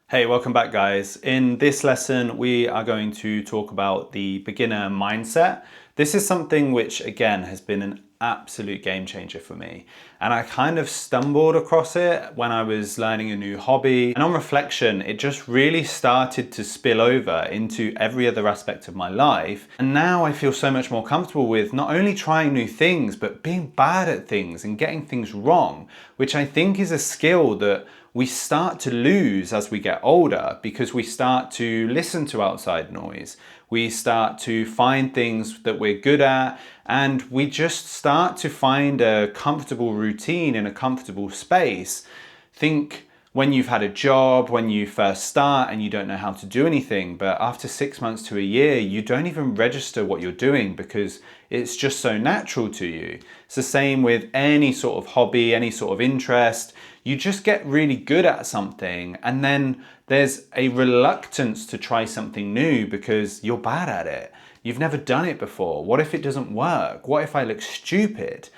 Hey, welcome back guys. In this lesson, we are going to talk about the beginner mindset. This is something which again has been an absolute game changer for me. And I kind of stumbled across it when I was learning a new hobby. And on reflection, it just really started to spill over into every other aspect of my life. And now I feel so much more comfortable with not only trying new things, but being bad at things and getting things wrong, which I think is a skill that we start to lose as we get older because we start to listen to outside noise. We start to find things that we're good at, and we just start to find a comfortable routine in a comfortable space. Think when you've had a job, when you first start and you don't know how to do anything, but after 6 months to a year, you don't even register what you're doing because it's just so natural to you. It's the same with any sort of hobby, any sort of interest. You just get really good at something, and then there's a reluctance to try something new because you're bad at it. You've never done it before. What if it doesn't work? What if I look stupid?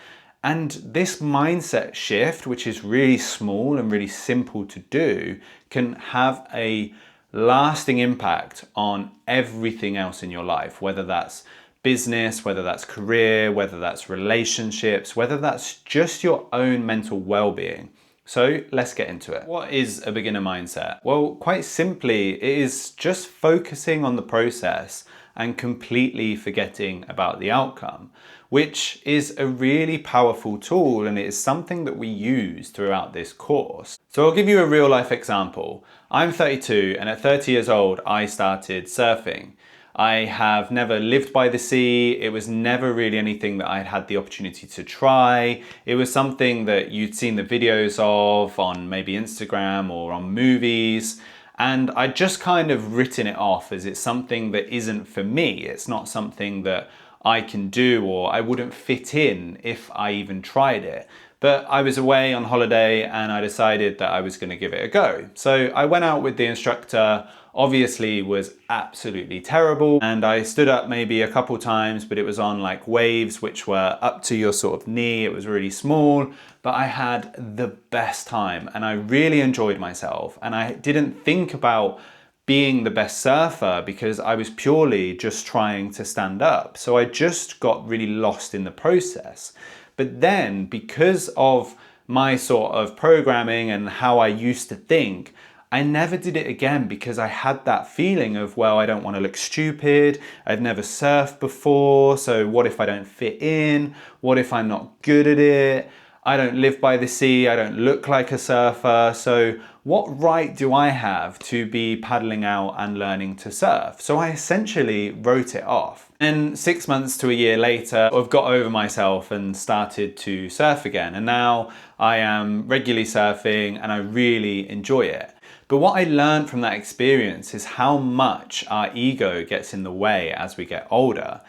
And this mindset shift, which is really small and really simple to do, can have a lasting impact on everything else in your life, whether that's business, whether that's career, whether that's relationships, whether that's just your own mental well-being. So let's get into it. What is a beginner mindset? Well, quite simply, it is just focusing on the process and completely forgetting about the outcome, which is a really powerful tool, and it is something that we use throughout this course. So I'll give you a real life example. I'm 32, and at 30 years old, I started surfing. I have never lived by the sea. It was never really anything that I'd had the opportunity to try. It was something that you'd seen the videos of on maybe Instagram or on movies. And I just kind of written it off as it's something that isn't for me. It's not something that I can do, or I wouldn't fit in if I even tried it. But I was away on holiday and I decided that I was going to give it a go. So I went out with the instructor. Obviously was absolutely terrible, and I stood up maybe a couple times, but it was on like waves which were up to your sort of knee. It was really small, but I had the best time and I really enjoyed myself, and I didn't think about being the best surfer because I was purely just trying to stand up. So I just got really lost in the process. But then, because of my sort of programming and how I used to think, I never did it again because I had that feeling of, well, I don't want to look stupid. I've never surfed before, so what if I don't fit in? What if I'm not good at it? I don't live by the sea. I don't look like a surfer. So what right do I have to be paddling out and learning to surf? So I essentially wrote it off. And 6 months to a year later, I've got over myself and started to surf again. And now I am regularly surfing and I really enjoy it. But what I learned from that experience is how much our ego gets in the way as we get older.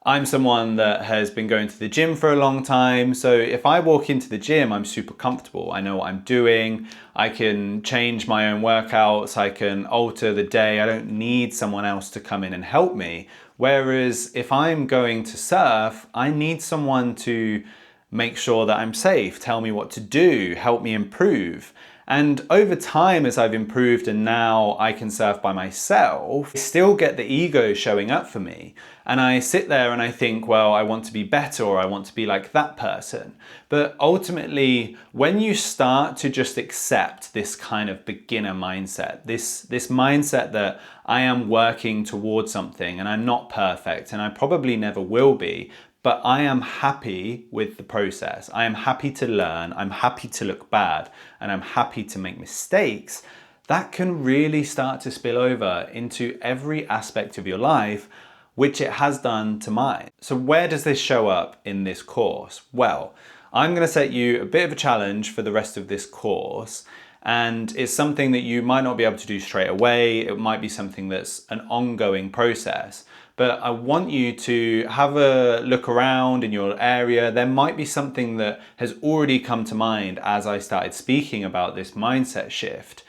I'm someone that has been going to the gym for a long time, so if I walk into the gym, I'm super comfortable. I know what I'm doing. I can change my own workouts. I can alter the day. I don't need someone else to come in and help me. Whereas if I'm going to surf, I need someone to make sure that I'm safe, tell me what to do, help me improve. And over time, as I've improved and now I can surf by myself, I still get the ego showing up for me. And I sit there and I think, well, I want to be better, or I want to be like that person. But ultimately, when you start to just accept this kind of beginner mindset, this mindset that I am working towards something and I'm not perfect and I probably never will be, but I am happy with the process. I am happy to learn, I'm happy to look bad, and I'm happy to make mistakes. That can really start to spill over into every aspect of your life, which it has done to mine. So where does this show up in this course? Well, I'm gonna set you a bit of a challenge for the rest of this course, and it's something that you might not be able to do straight away. It might be something that's an ongoing process. But I want you to have a look around in your area. There might be something that has already come to mind as I started speaking about this mindset shift.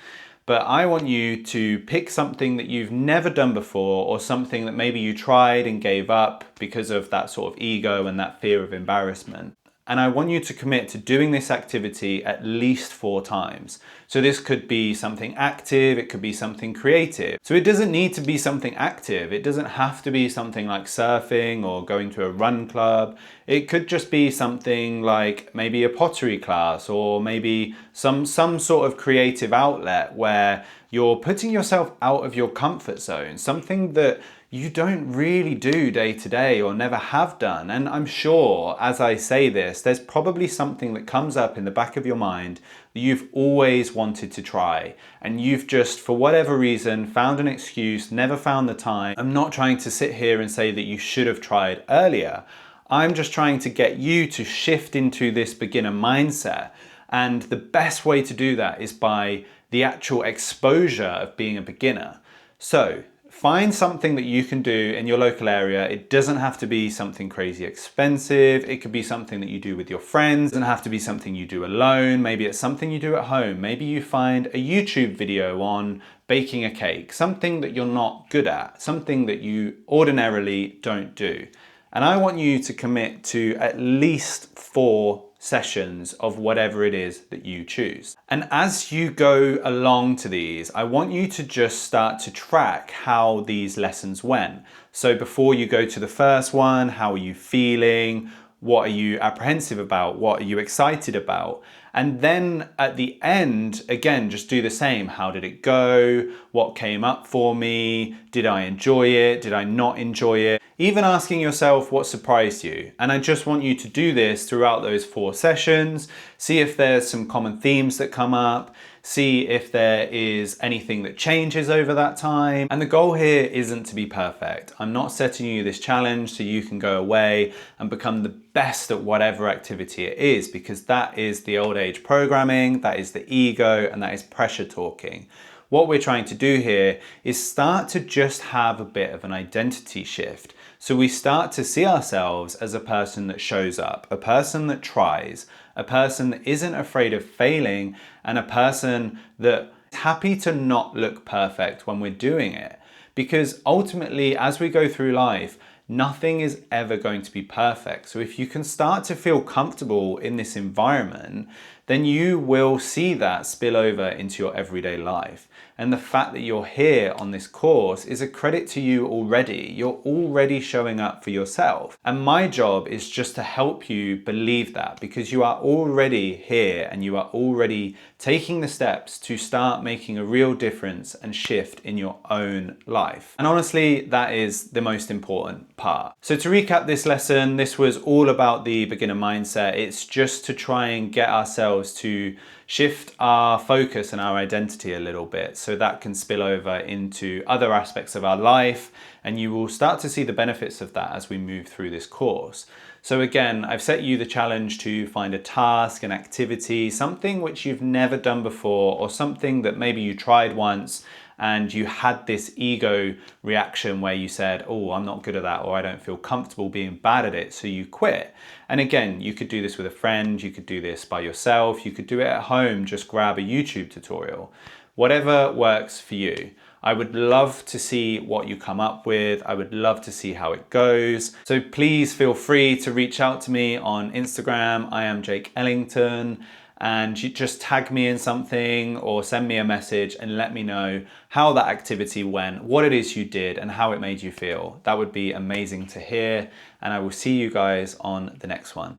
But I want you to pick something that you've never done before, or something that maybe you tried and gave up because of that sort of ego and that fear of embarrassment. And I want you to commit to doing this activity at least 4 times. So this could be something active, it could be something creative. So it doesn't need to be something active. It doesn't have to be something like surfing or going to a run club. It could just be something like maybe a pottery class, or maybe some sort of creative outlet where you're putting yourself out of your comfort zone, something that you don't really do day to day or never have done. And I'm sure as I say this, there's probably something that comes up in the back of your mind that you've always wanted to try, and you've just, for whatever reason, found an excuse, never found the time. I'm not trying to sit here and say that you should have tried earlier. I'm just trying to get you to shift into this beginner mindset. And the best way to do that is by the actual exposure of being a beginner. So find something that you can do in your local area. It doesn't have to be something crazy expensive. It could be something that you do with your friends. It doesn't have to be something you do alone. Maybe it's something you do at home. Maybe you find a YouTube video on baking a cake, something that you're not good at, something that you ordinarily don't do. And I want you to commit to at least 4 sessions of whatever it is that you choose. And as you go along to these, I want you to just start to track how these lessons went. So before you go to the first one, how are you feeling? What are you apprehensive about? What are you excited about? And then at the end, again, just do the same. How did it go? What came up for me? Did I enjoy it? Did I not enjoy it? Even asking yourself what surprised you. And I just want you to do this throughout those 4 sessions. See if there's some common themes that come up. See if there is anything that changes over that time. And the goal here isn't to be perfect. I'm not setting you this challenge so you can go away and become the best at whatever activity it is, because that is the old age programming, that is the ego, and that is pressure talking. What we're trying to do here is start to just have a bit of an identity shift. So we start to see ourselves as a person that shows up, a person that tries, a person that isn't afraid of failing, and a person that's happy to not look perfect when we're doing it. Because ultimately, as we go through life, nothing is ever going to be perfect. So if you can start to feel comfortable in this environment, then you will see that spill over into your everyday life. And the fact that you're here on this course is a credit to you already. You're already showing up for yourself. And my job is just to help you believe that, because you are already here and you are already taking the steps to start making a real difference and shift in your own life. And honestly, that is the most important part. So to recap this lesson, this was all about the beginner mindset. It's just to try and get ourselves to shift our focus and our identity a little bit, so that can spill over into other aspects of our life, and you will start to see the benefits of that as we move through this course. So again, I've set you the challenge to find a task, an activity, something which you've never done before, or something that maybe you tried once and you had this ego reaction where you said, oh, I'm not good at that, or I don't feel comfortable being bad at it, so you quit. And again, you could do this with a friend, you could do this by yourself, you could do it at home, just grab a YouTube tutorial. Whatever works for you. I would love to see what you come up with. I would love to see how it goes. So please feel free to reach out to me on Instagram. I am Jake Ellington. And you just tag me in something or send me a message and let me know how that activity went, what it is you did, and how it made you feel. That would be amazing to hear. And I will see you guys on the next one.